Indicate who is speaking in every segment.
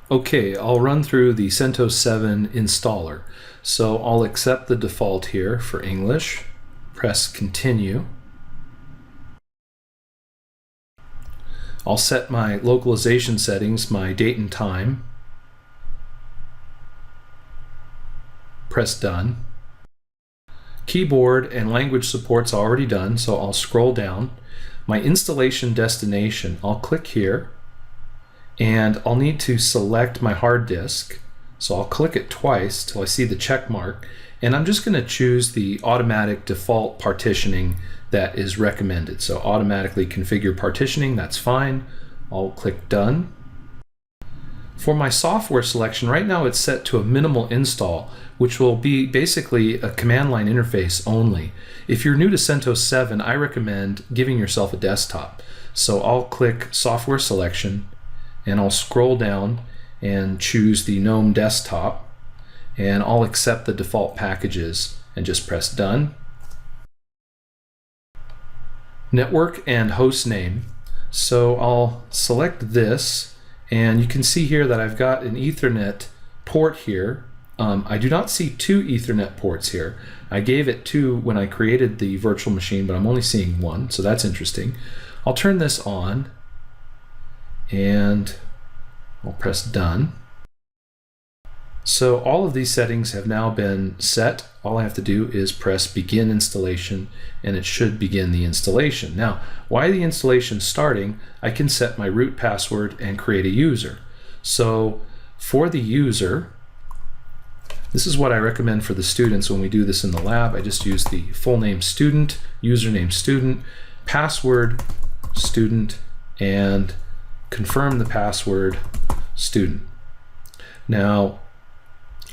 Speaker 1: Okay, I'll run through the CentOS 7 installer. So I'll accept the default here for English, press continue. I'll set my localization settings, my date and time, press done. Keyboard and language support's already done, so I'll scroll down. My installation destination, I'll click here, and I'll need to select my hard disk. So I'll click it twice till I see the check mark, and I'm just going to choose the automatic default partitioning that is recommended. So automatically configure partitioning, that's fine. I'll click done. For my software selection, right now it's set to a minimal install, which will be basically a command line interface only. If you're new to CentOS 7, I recommend giving yourself a desktop. So I'll click software selection, and I'll scroll down and choose the GNOME desktop, and I'll accept the default packages and just press done. Network and host name. So I'll select this, and you can see here that I've got an Ethernet port here. I do not see two Ethernet ports here. I gave it two when I created the virtual machine, but I'm only seeing one, so that's interesting. I'll turn this on, and I'll press done. So all of these settings have now been set. All I have to do is press begin installation, and it should begin the installation. Now, while the installation is starting, I can set my root password and create a user. So for the user, this is what I recommend for the students when we do this in the lab. I just use the full name student, username student, password student, and confirm the password student. Now,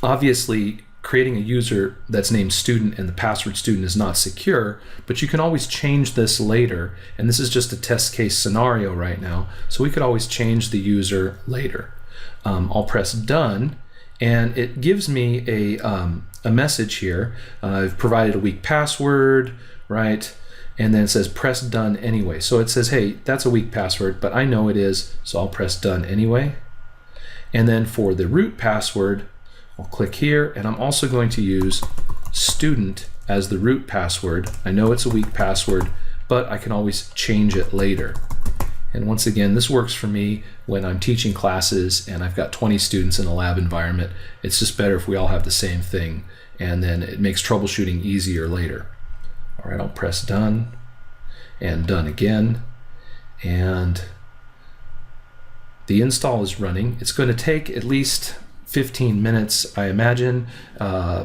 Speaker 1: obviously, creating a user that's named student and the password student is not secure, but you can always change this later, and this is just a test case scenario right now, so we could always change the user later. I'll press done, and it gives me a message here. I've provided a weak password, right? And then it says press done anyway. So it says, hey, that's a weak password, but I know it is, so I'll press done anyway. And then for the root password, I'll click here, and I'm also going to use student as the root password. I know it's a weak password, but I can always change it later. And once again, this works for me when I'm teaching classes and I've got 20 students in a lab environment. It's just better if we all have the same thing, and then it makes troubleshooting easier later. All right, I'll press done and done again, and the install is running. It's going to take at least 15 minutes, I imagine,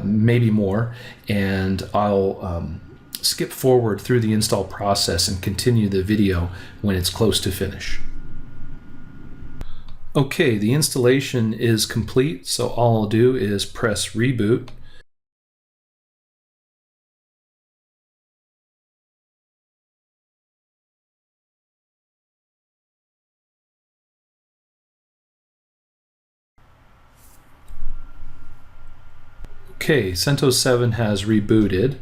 Speaker 1: maybe more, and I'll skip forward through the install process and continue the video when it's close to finish. Okay, the installation is complete, so all I'll do is press reboot. Okay, CentOS 7 has rebooted,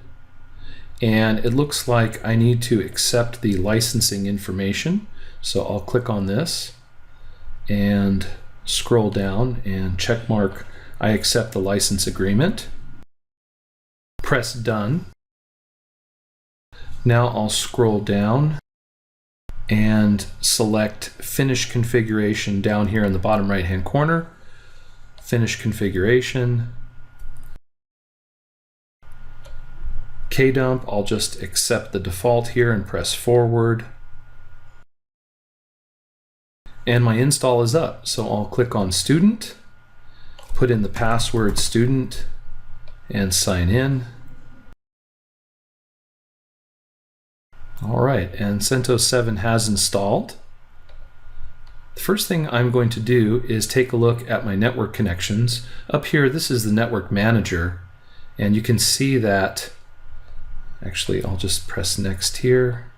Speaker 1: and it looks like I need to accept the licensing information. So I'll click on this and scroll down and check mark I accept the license agreement. Press done. Now I'll scroll down and select finish configuration down here in the bottom right hand corner. Finish configuration. Kdump, I'll just accept the default here and press forward. And my install is up, so I'll click on student, put in the password student, and sign in. All right, and CentOS 7 has installed. The first thing I'm going to do is take a look at my network connections. Up here, this is the network manager, and you can see that. Actually, I'll just press next here,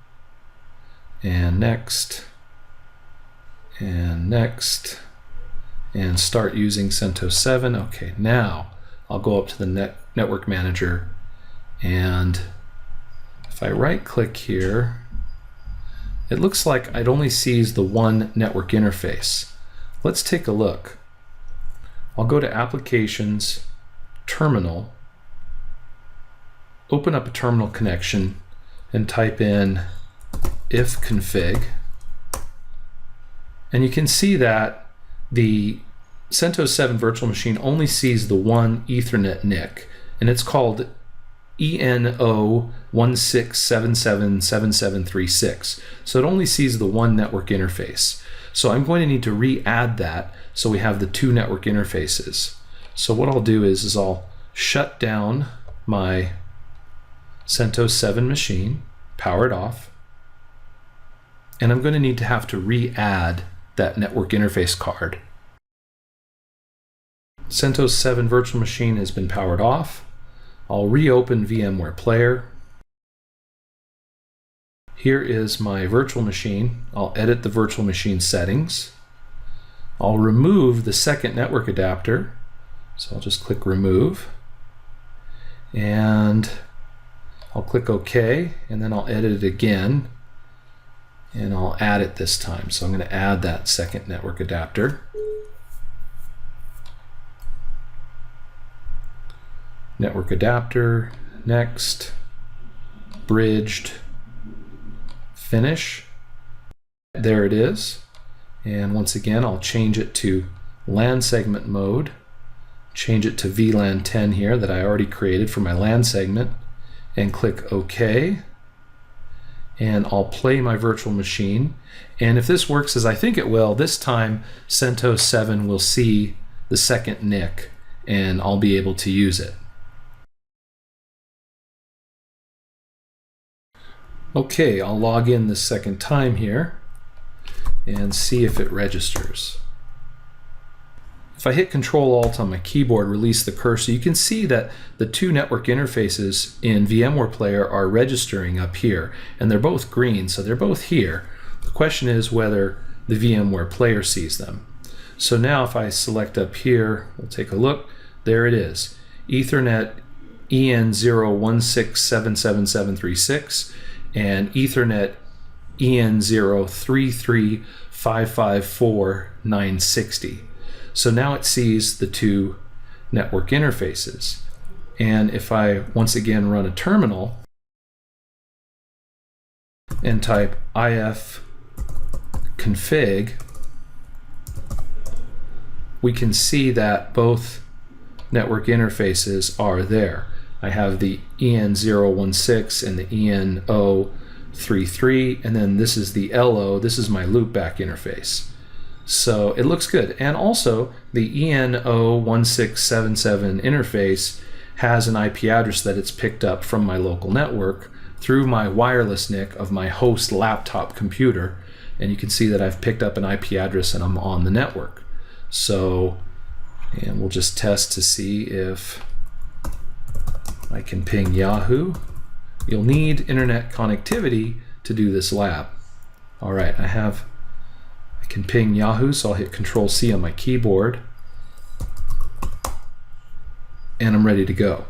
Speaker 1: and next, and next, and start using CentOS 7. Okay, now I'll go up to the network manager, and if I right click here, it looks like it only sees the one network interface. Let's take a look. I'll go to Applications, Terminal, open up a terminal connection, and type in ifconfig. And you can see that the CentOS 7 virtual machine only sees the one Ethernet NIC, and it's called ENO16777736. So it only sees the one network interface. So I'm going to need to re-add that so we have the two network interfaces. So what I'll do is I'll shut down my CentOS 7 machine, power it off, and I'm going to need to have to re-add that network interface card. CentOS 7 virtual machine has been powered off. I'll reopen VMware Player. Here is my virtual machine. I'll edit the virtual machine settings. I'll remove the second network adapter. So I'll just click Remove. And I'll click OK, and then I'll edit it again. And I'll add it this time. So I'm going to add that second network adapter. Network adapter, next, bridged, finish. There it is. And once again, I'll change it to LAN segment mode, change it to VLAN 10 here that I already created for my LAN segment, and click OK. And I'll play my virtual machine. And if this works as I think it will, this time CentOS 7 will see the second NIC and I'll be able to use it. Okay, I'll log in the second time here and see if it registers. If I hit Control-Alt on my keyboard, release the cursor, you can see that the two network interfaces in VMware Player are registering up here, and they're both green, so they're both here. The question is whether the VMware Player sees them. So now if I select up here, we'll take a look, there it is. Ethernet EN01677736 and Ethernet EN03355490. So now it sees the two network interfaces. And if I once again run a terminal and type ifconfig, we can see that both network interfaces are there. I have the EN016 and the EN033, and then this is the LO, this is my loopback interface. So it looks good. And also the EN01677 interface has an IP address that it's picked up from my local network through my wireless NIC of my host laptop computer. And you can see that I've picked up an IP address and I'm on the network. So, and we'll just test to see if I can ping Yahoo. You'll need internet connectivity to do this lab. All right, I can ping Yahoo, so I'll hit Control-C on my keyboard, and I'm ready to go.